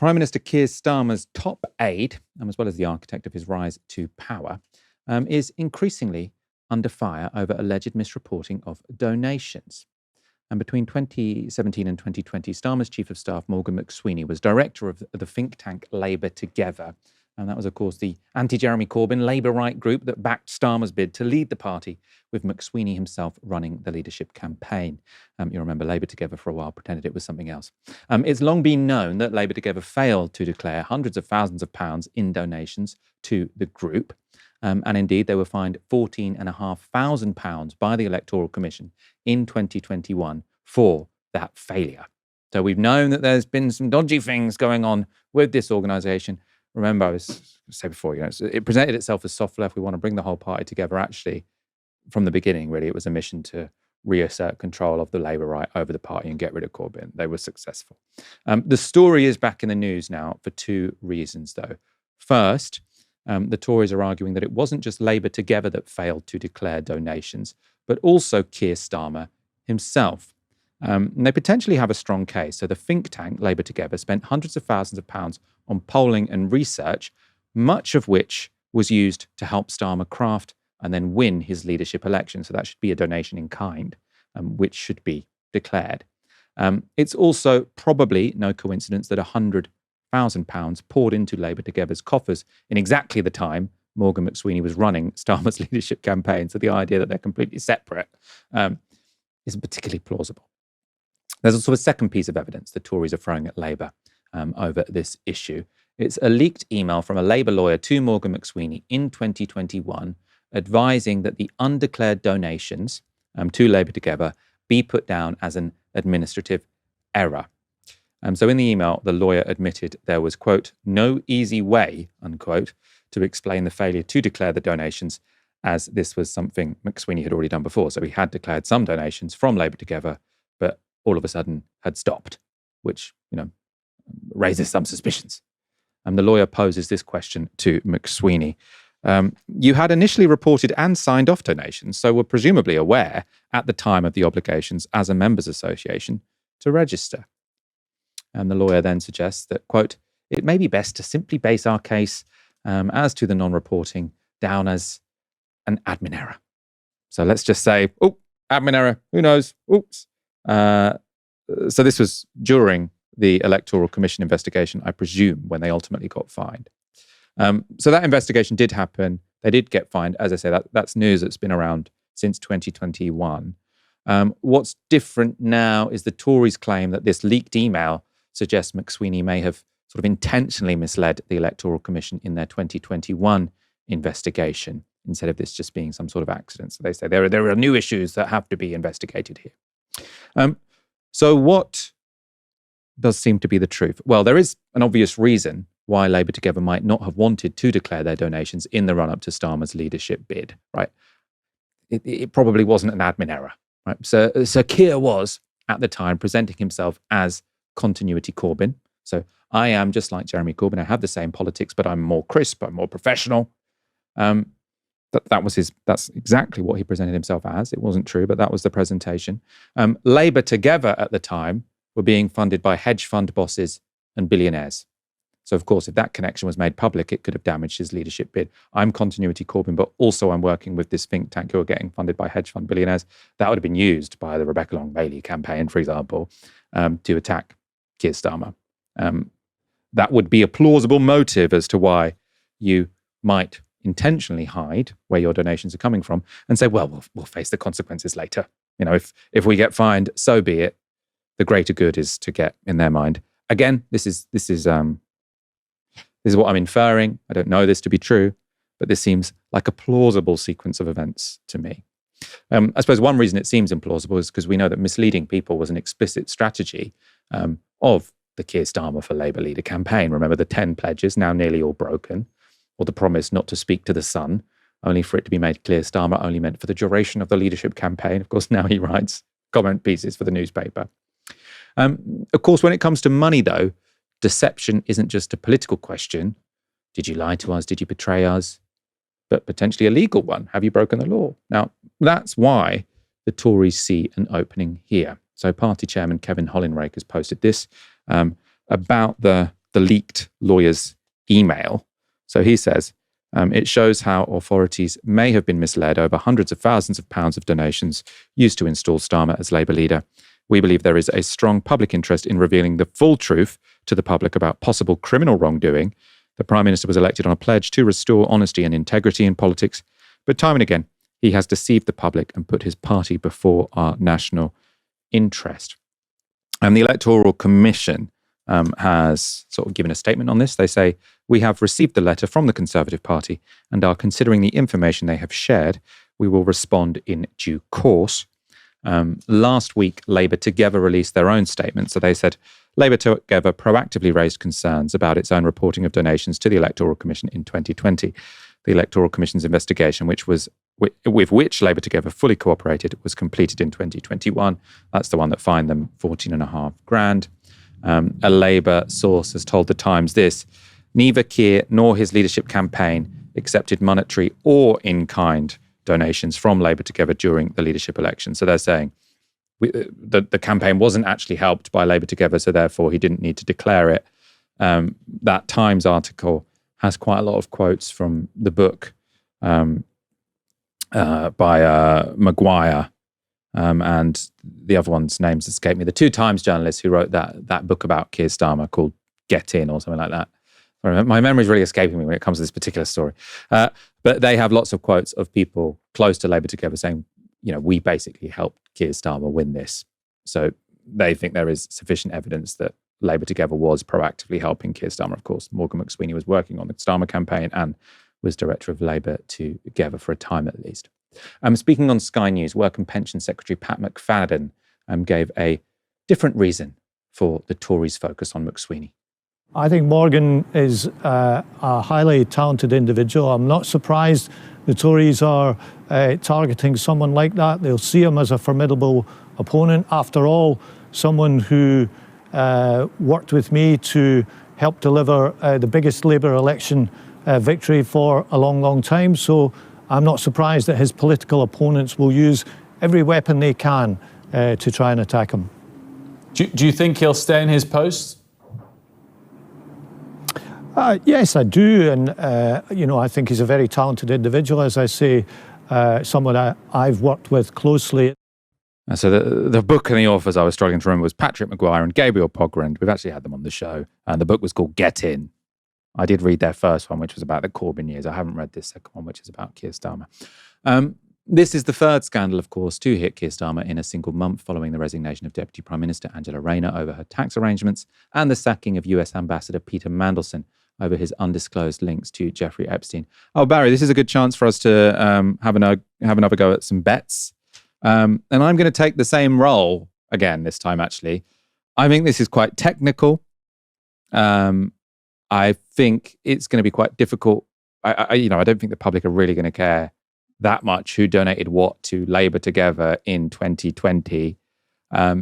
Prime Minister Keir Starmer's top aide, as well as the architect of his rise to power, is increasingly under fire over alleged misreporting of donations. And between 2017 and 2020, Starmer's chief of staff, Morgan McSweeney, was director of the think tank Labour Together. And that was, of course, the anti-Jeremy Corbyn Labour right group that backed Starmer's bid to lead the party, with McSweeney himself running the leadership campaign. You remember Labour Together for a while pretended it was something else. It's long been known that Labour Together failed to declare hundreds of thousands of pounds in donations to the group. And indeed, they were fined £14,500 by the Electoral Commission in 2021 for that failure. So we've known that there's been some dodgy things going on with this organisation. Remember, I was say before, it presented itself as soft left. We want to bring the whole party together. Actually, from the beginning, really, it was a mission to reassert control of the Labour right over the party and get rid of Corbyn. They were successful. The story is back in the news now for two reasons, though. First, the Tories are arguing that it wasn't just Labour Together that failed to declare donations, but also Keir Starmer himself. And they potentially have a strong case. So the think tank, Labour Together, spent hundreds of thousands of pounds on polling and research, much of which was used to help Starmer craft and then win his leadership election. So that should be a donation in kind, which should be declared. It's also probably no coincidence that £100,000 poured into Labour Together's coffers in exactly the time Morgan McSweeney was running Starmer's leadership campaign. So the idea that they're completely separate isn't particularly plausible. There's also a second piece of evidence the Tories are throwing at Labour over this issue. It's a leaked email from a Labour lawyer to Morgan McSweeney in 2021 advising that the undeclared donations to Labour Together be put down as an administrative error. So in the email, the lawyer admitted there was, quote, no easy way, unquote, to explain the failure to declare the donations, as this was something McSweeney had already done before. So he had declared some donations from Labour Together, but all of a sudden had stopped, which, raises some suspicions. And the lawyer poses this question to McSweeney. You had initially reported and signed off donations, so were presumably aware at the time of the obligations as a members' association to register. And the lawyer then suggests that, quote, it may be best to simply base our case as to the non-reporting down as an admin error. So let's just say, admin error, who knows, oops. So this was during the Electoral Commission investigation, I presume, when they ultimately got fined. So that investigation did happen. They did get fined. As I say, that's news that's been around since 2021. What's different now is the Tories claim that this leaked email suggests McSweeney may have sort of intentionally misled the Electoral Commission in their 2021 investigation, instead of this just being some sort of accident. So they say there are new issues that have to be investigated here. So what does seem to be the truth? Well, there is an obvious reason why Labour Together might not have wanted to declare their donations in the run-up to Starmer's leadership bid, right? It probably wasn't an admin error, right? So Keir was, at the time, presenting himself as continuity Corbyn. So I am just like Jeremy Corbyn. I have the same politics, but I'm more crisp, I'm more professional. That's exactly what he presented himself as. It wasn't true, but that was the presentation. Labour Together at the time were being funded by hedge fund bosses and billionaires. So, of course, if that connection was made public, it could have damaged his leadership bid. I'm continuity Corbyn, but also I'm working with this think tank who are getting funded by hedge fund billionaires. That would have been used by the Rebecca Long-Bailey campaign, for example, to attack Keir Starmer. That would be a plausible motive as to why you might intentionally hide where your donations are coming from and say, well, we'll face the consequences later. If we get fined, so be it. The greater good is to get, in their mind. Again, this is what I'm inferring. I don't know this to be true, but this seems like a plausible sequence of events to me. I suppose one reason it seems implausible is because we know that misleading people was an explicit strategy of the Keir Starmer for Labour leader campaign. Remember the 10 pledges, now nearly all broken, or the promise not to speak to the sun, only for it to be made clear Starmer only meant for the duration of the leadership campaign. Of course, now he writes comment pieces for the newspaper. Of course, when it comes to money, though, deception isn't just a political question. Did you lie to us? Did you betray us? But potentially a legal one. Have you broken the law? Now, that's why the Tories see an opening here. So party chairman Kevin Hollinrake has posted this about the the leaked lawyer's email. So he says, it shows how authorities may have been misled over hundreds of thousands of pounds of donations used to install Starmer as Labour leader. We believe there is a strong public interest in revealing the full truth to the public about possible criminal wrongdoing. The Prime Minister was elected on a pledge to restore honesty and integrity in politics, but time and again, he has deceived the public and put his party before our national interest. And the Electoral Commission has sort of given a statement on this. They say, we have received the letter from the Conservative Party and are considering the information they have shared. We will respond in due course. Last week, Labour Together released their own statement. So they said, Labour Together proactively raised concerns about its own reporting of donations to the Electoral Commission in 2020. The Electoral Commission's investigation, with which Labour Together fully cooperated, was completed in 2021. That's the one that fined them $14,500. A Labour source has told The Times this: neither Keir nor his leadership campaign accepted monetary or in-kind donations from Labour Together during the leadership election. So they're saying the campaign wasn't actually helped by Labour Together, so therefore he didn't need to declare it. That Times article has quite a lot of quotes from the book by Maguire, and the other one's names escape me. The two Times journalists who wrote that book about Keir Starmer called Get In or something like that. My memory is really escaping me when it comes to this particular story. But they have lots of quotes of people close to Labour Together saying, we basically helped Keir Starmer win this. So they think there is sufficient evidence that Labour Together was proactively helping Keir Starmer. Of course, Morgan McSweeney was working on the Starmer campaign and was director of Labour Together for a time at least. Speaking on Sky News, Work and Pension Secretary Pat McFadden gave a different reason for the Tories' focus on McSweeney. I think Morgan is a highly talented individual. I'm not surprised the Tories are targeting someone like that. They'll see him as a formidable opponent. After all, someone who worked with me to help deliver the biggest Labour election victory for a long, long time. So I'm not surprised that his political opponents will use every weapon they can to try and attack him. Do you think he'll stay in his post? Yes, I do. And, I think he's a very talented individual. As I say, someone I've worked with closely. So the book and the authors I was struggling to remember was Patrick Maguire and Gabriel Pogrund. We've actually had them on the show. And the book was called Get In. I did read their first one, which was about the Corbyn years. I haven't read this second one, which is about Keir Starmer. This is the third scandal, of course, to hit Keir Starmer in a single month following the resignation of Deputy Prime Minister Angela Rayner over her tax arrangements and the sacking of US Ambassador Peter Mandelson over his undisclosed links to Jeffrey Epstein. Oh, Barry, this is a good chance for us to have another go at some bets. And I'm going to take the same role again this time, actually. I think this is quite technical. I think it's going to be quite difficult. I don't think the public are really going to care that much who donated what to Labour Together in 2020.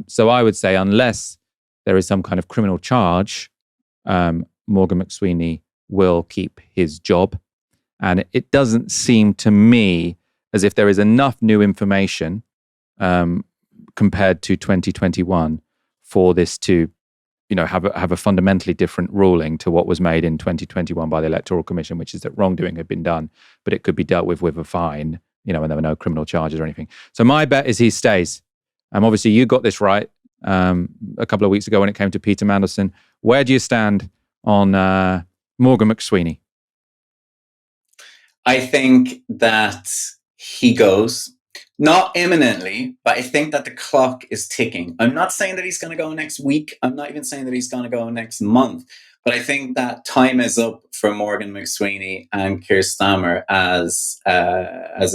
So I would say unless there is some kind of criminal charge, Morgan McSweeney will keep his job. And it doesn't seem to me as if there is enough new information compared to 2021 for this to have a fundamentally different ruling to what was made in 2021 by the Electoral Commission, which is that wrongdoing had been done, but it could be dealt with a fine, and there were no criminal charges or anything. So my bet is he stays. Obviously, you got this right a couple of weeks ago when it came to Peter Mandelson. Where do you stand on Morgan McSweeney? I think that he goes. Not imminently, but I think that the clock is ticking. I'm not saying that he's going to go next week. I'm not even saying that he's going to go next month. But I think that time is up for Morgan McSweeney and Keir Starmer as a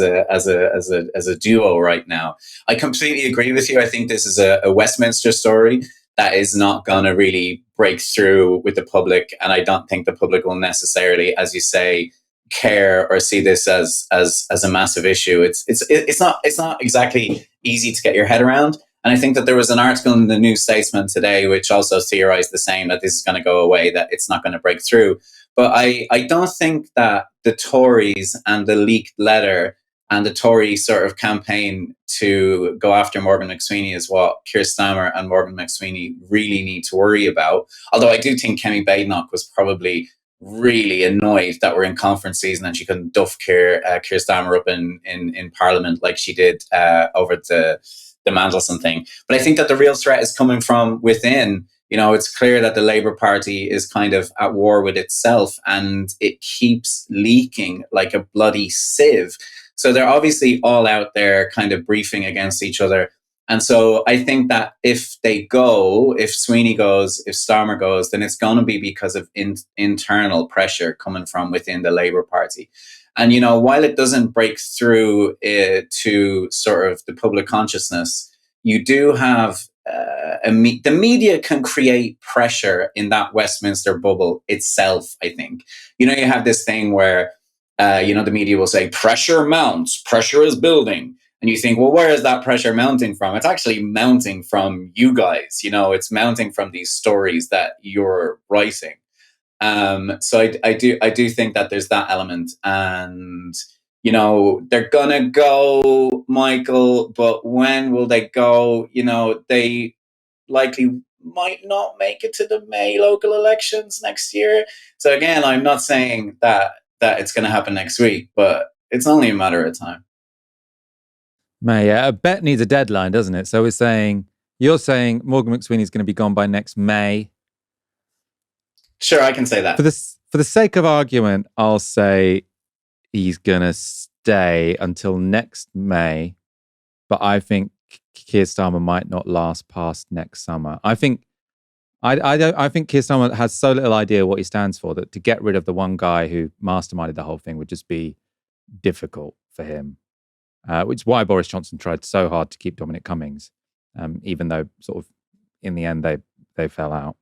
duo right now. I completely agree with you. I think this is a Westminster story that is not going to really break through with the public, and I don't think the public will necessarily, as you say, care or see this as a massive issue. It's not exactly easy to get your head around. And I think that there was an article in the New Statesman today which also theorized the same, that this is going to go away, that it's not going to break through. But I don't think that the Tories and the leaked letter And the Tory sort of campaign to go after Morgan McSweeney is what Keir Starmer and Morgan McSweeney really need to worry about. Although I do think Kemi Badenoch was probably really annoyed that we're in conference season and she couldn't duff Keir Starmer up in Parliament like she did over the Mandelson thing. But I think that the real threat is coming from within. You know, it's clear that the Labour Party is kind of at war with itself and it keeps leaking like a bloody sieve. So they're obviously all out there kind of briefing against each other. And so I think that if Sweeney goes, if Starmer goes, then it's going to be because of internal pressure coming from within the Labour Party. And, you know, while it doesn't break through to sort of the public consciousness, you do have the media can create pressure in that Westminster bubble itself, I think. You know, you have this thing where the media will say pressure mounts, pressure is building. And you think, well, where is that pressure mounting from? It's actually mounting from you guys. You know, it's mounting from these stories that you're writing. So I do think that there's that element. And, you know, they're going to go, Michael, but when will they go? You know, they likely might not make it to the May local elections next year. So again, I'm not saying that it's going to happen next week, but it's only a matter of time. May, a bet needs a deadline, doesn't it? So you're saying Morgan McSweeney is going to be gone by next May. Sure, I can say that. For the sake of argument, I'll say he's going to stay until next May, but I think Keir Starmer might not last past next summer. I think Keir Starmer has so little idea what he stands for that to get rid of the one guy who masterminded the whole thing would just be difficult for him. Which is why Boris Johnson tried so hard to keep Dominic Cummings, even though sort of in the end they fell out.